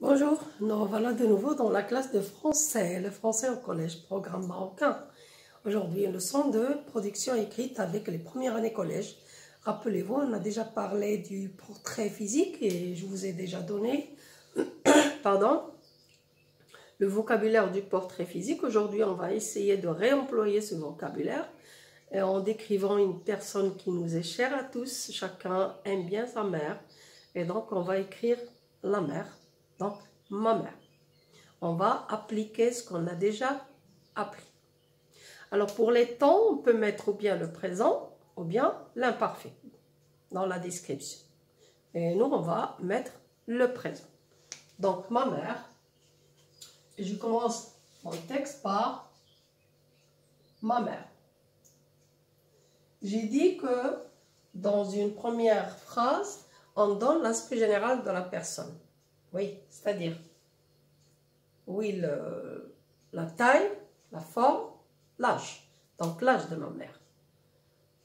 Bonjour, nous revoilà de nouveau dans la classe de français, le français au collège, programme marocain. Aujourd'hui, une leçon de production écrite avec les premières années collège. Rappelez-vous, on a déjà parlé du portrait physique et je vous ai déjà donné le vocabulaire du portrait physique. Aujourd'hui, on va essayer de réemployer ce vocabulaire en décrivant une personne qui nous est chère à tous. Chacun aime bien sa mère et donc on va écrire la mère. Donc, ma mère. On va appliquer ce qu'on a déjà appris. Alors, pour les temps, on peut mettre ou bien le présent ou bien l'imparfait dans la description. Et nous, on va mettre le présent. Donc, ma mère. Et je commence mon texte par ma mère. J'ai dit que dans une première phrase, on donne l'aspect général de la personne. Oui, c'est-à-dire, oui, la taille, la forme, l'âge. Donc, l'âge de ma mère.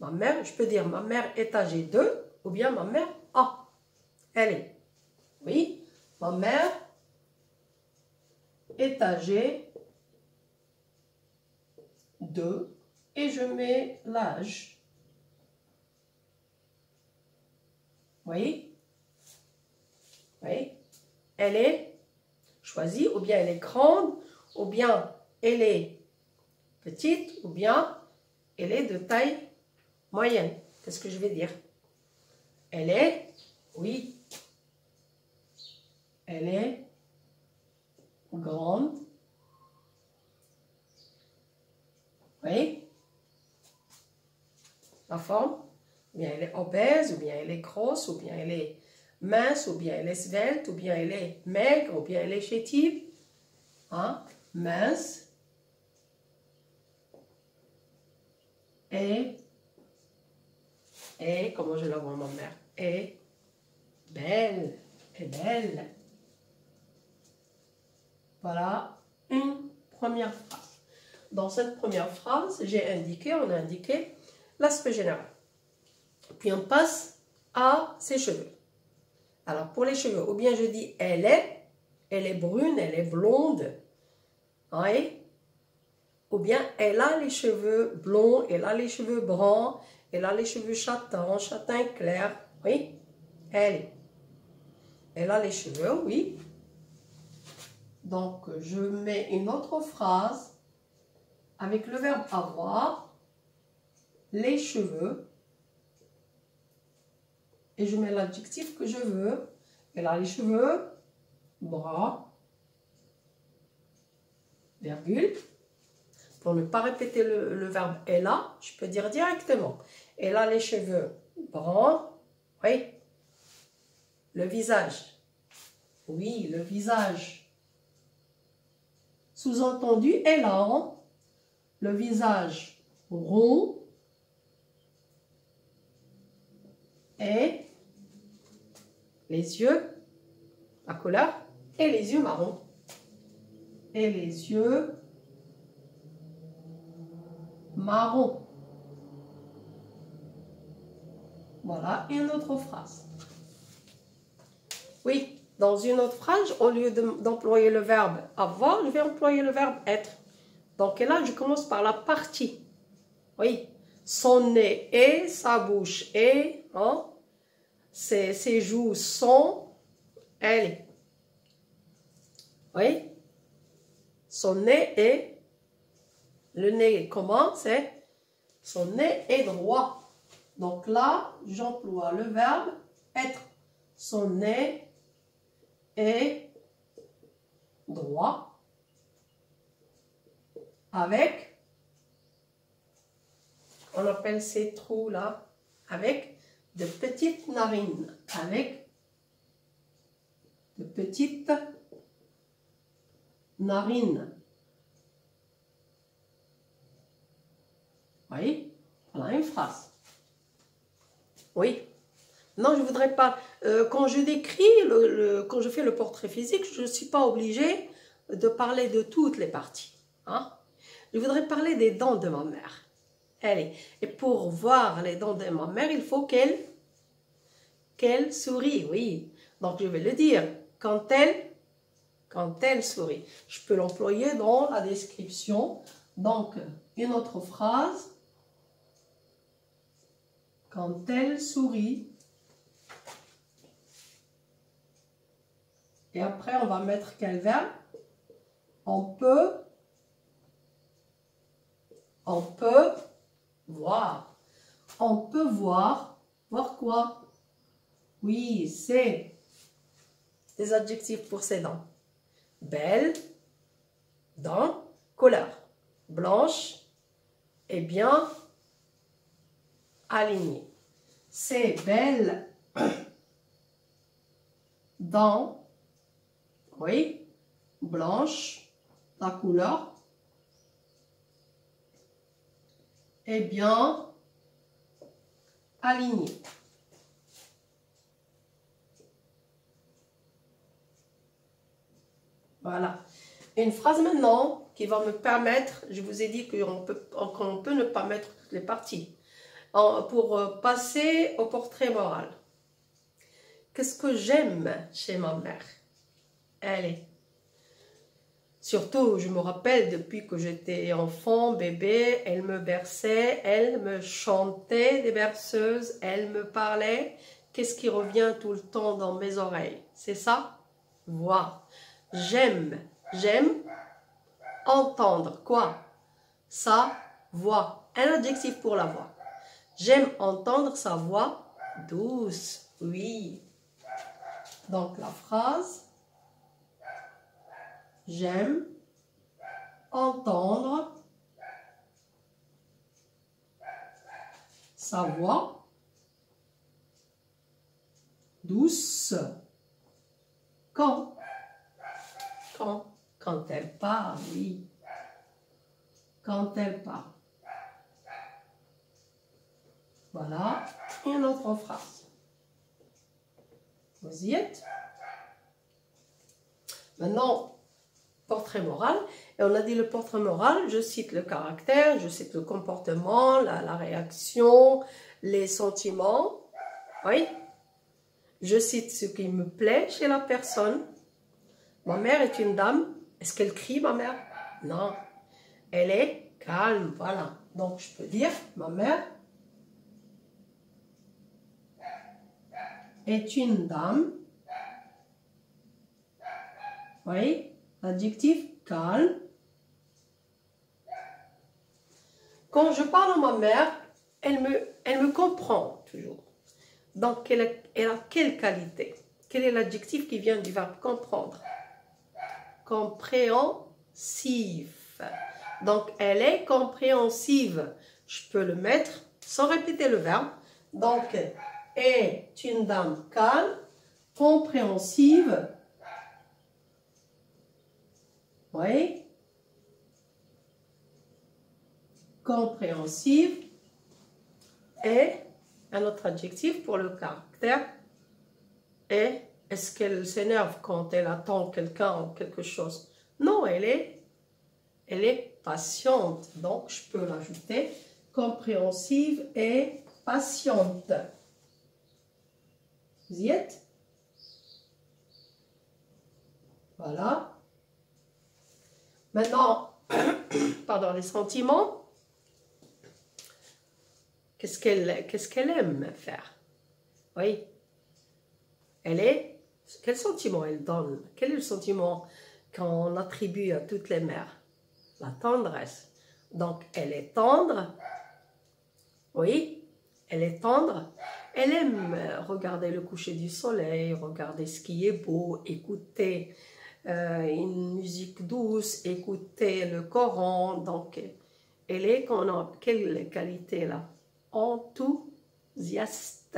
Ma mère, je peux dire, ma mère est âgée de, ou bien ma mère a. Elle est. Oui, ma mère est âgée de, et je mets l'âge. Oui. Oui. Elle est choisie, ou bien elle est grande, ou bien elle est petite, ou bien elle est de taille moyenne. Qu'est-ce que je vais dire? Elle est, oui, elle est grande. Oui. La forme, ou bien elle est obèse, ou bien elle est grosse, ou bien elle est mince, ou bien elle est svelte, ou bien elle est maigre, ou bien elle est chétive. Hein? Mince. Et, comment je la vois ma mère? Est belle. Est belle. Voilà une première phrase. Dans cette première phrase, on a indiqué l'aspect général. Puis on passe à ses cheveux. Alors pour les cheveux, ou bien je dis elle est brune, elle est blonde. Oui. Ou bien elle a les cheveux blonds, elle a les cheveux bruns, elle a les cheveux châtains, châtain clair. Oui. Elle a les cheveux, oui. Donc je mets une autre phrase avec le verbe avoir, les cheveux. Et je mets l'adjectif que je veux. Elle a les cheveux bruns, virgule. Pour ne pas répéter le verbe elle a, je peux dire directement. Elle a les cheveux bruns. Oui. Le visage. Oui, le visage. Sous-entendu, elle a le visage rond et les yeux, la couleur, et les yeux marrons. Et les yeux marrons. Voilà une autre phrase. Oui, dans une autre phrase, au lieu d'employer le verbe avoir, je vais employer le verbe être. Donc là, je commence par la partie. Oui, son nez est, sa bouche est, hein? Ses joues sont, elle est. Oui, son nez est, le nez comment? C'est, son nez est droit. Donc là, j'emploie le verbe être. Son nez est droit avec, on appelle ces trous là, avec de petites narines. Avec de petites narines. Oui, voilà une phrase. Oui. Non, je ne voudrais pas. Quand je décris, quand je fais le portrait physique, je ne suis pas obligée de parler de toutes les parties. Hein? Je voudrais parler des dents de ma mère. Allez. Et pour voir les dents de ma mère, il faut qu'elle sourit, oui. Donc je vais le dire. Quand elle Quand elle sourit. Je peux l'employer dans la description. Donc, une autre phrase. Quand elle sourit. Et après, on va mettre quel verbe? On peut voir. On peut voir. Voir quoi? Oui, c'est des adjectifs pour ses dents. Belle, dents, couleur. Blanche et bien alignée. C'est belle dents, oui, blanche, la couleur, et bien alignée. Voilà. Une phrase maintenant qui va me permettre, je vous ai dit qu'on peut ne pas mettre toutes les parties, pour passer au portrait moral. Qu'est-ce que j'aime chez ma mère? Elle est. Surtout, je me rappelle, depuis que j'étais enfant, bébé, elle me berçait, elle me chantait des berceuses, elle me parlait. Qu'est-ce qui revient tout le temps dans mes oreilles? C'est ça? Voix. J'aime entendre quoi? Sa voix. Un adjectif pour la voix. J'aime entendre sa voix douce. Oui. Donc la phrase, j'aime entendre sa voix douce. Quand elle parle, oui. Quand elle parle. Voilà. Une autre phrase. Vous y êtes? Maintenant, portrait moral. Et on a dit le portrait moral, je cite le caractère, je cite le comportement, la réaction, les sentiments. Oui. Je cite ce qui me plaît chez la personne. Ma mère est une dame. Est-ce qu'elle crie, ma mère? Non. Elle est calme, voilà. Donc, je peux dire, ma mère est une dame. Oui, adjectif calme. Quand je parle à ma mère, elle me comprend toujours. Donc, elle a quelle qualité? Quel est l'adjectif qui vient du verbe comprendre? Compréhensif. Donc, elle est compréhensive. Je peux le mettre sans répéter le verbe. Donc, est une dame calme, compréhensive. Oui. Compréhensive. Et un autre adjectif pour le caractère. Et est-ce qu'elle s'énerve quand elle attend quelqu'un ou quelque chose? Non, elle est patiente. Donc, je peux l'ajouter. Compréhensive et patiente. Vous y êtes? Voilà. Maintenant, pardon, les sentiments. Qu'est-ce qu'elle aime faire? Oui. Quel sentiment elle donne? Quel est le sentiment qu'on attribue à toutes les mères? La tendresse. Donc, elle est tendre. Oui, elle est tendre. Elle aime regarder le coucher du soleil, regarder ce qui est beau, écouter une musique douce, écouter le Coran. Donc, elle est, quelle qualité là? Enthousiaste.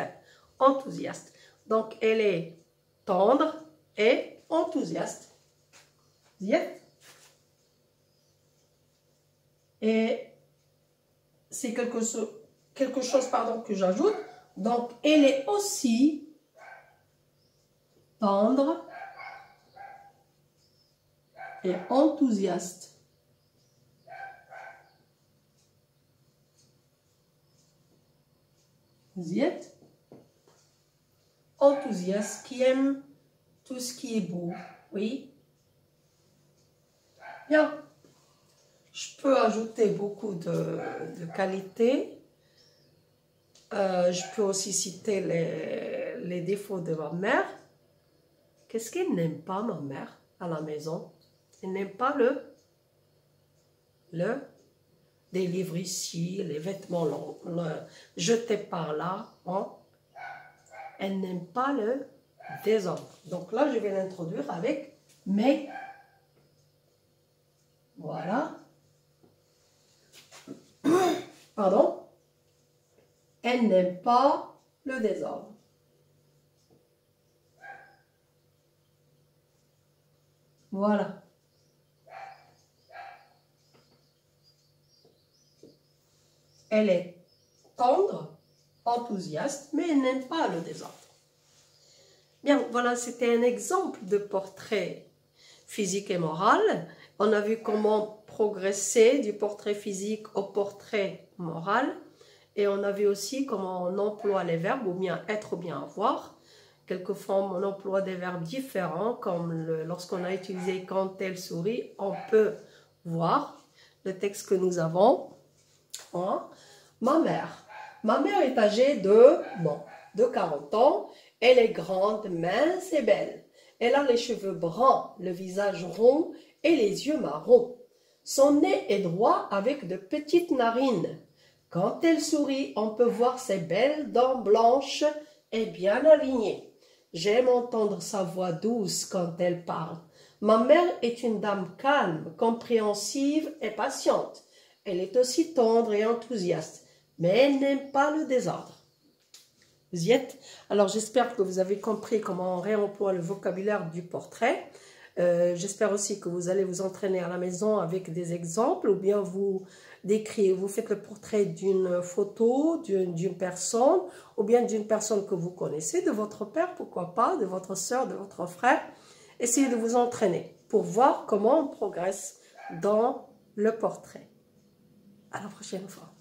Enthousiaste. Donc, elle est tendre et enthousiaste. Vous y êtes? Et c'est quelque chose pardon, que j'ajoute. Donc, elle est aussi tendre et enthousiaste. Vous y êtes? Enthousiaste, qui aime tout ce qui est beau, oui. Bien. Je peux ajouter beaucoup de qualités. Je peux aussi citer les défauts de ma mère. Qu'est-ce qu'elle n'aime pas, ma mère, à la maison? Elle n'aime pas des livres ici, les vêtements jetés par là. Hein? Elle n'aime pas le désordre. Donc là, je vais l'introduire avec mais. Voilà. Pardon. Elle n'aime pas le désordre. Voilà. Elle est tendre, enthousiaste, mais elle n'aime pas le désordre. Bien, voilà, c'était un exemple de portrait physique et moral. On a vu comment progresser du portrait physique au portrait moral. Et on a vu aussi comment on emploie les verbes, ou bien être ou bien avoir. Quelquefois, on emploie des verbes différents, comme lorsqu'on a utilisé « quand elle sourit », on peut voir le texte que nous avons. Hein? Ma mère est âgée de 40 ans. Elle est grande, mince et belle. Elle a les cheveux bruns, le visage rond et les yeux marrons. Son nez est droit avec de petites narines. Quand elle sourit, on peut voir ses belles dents blanches et bien alignées. J'aime entendre sa voix douce quand elle parle. Ma mère est une dame calme, compréhensive et patiente. Elle est aussi tendre et enthousiaste, mais elle n'aime pas le désordre. Vous y êtes? Alors j'espère que vous avez compris comment on réemploie le vocabulaire du portrait. J'espère aussi que vous allez vous entraîner à la maison avec des exemples, ou bien vous faites le portrait d'une photo, d'une personne, ou bien d'une personne que vous connaissez, de votre père, pourquoi pas, de votre soeur, de votre frère. Essayez de vous entraîner pour voir comment on progresse dans le portrait. À la prochaine fois.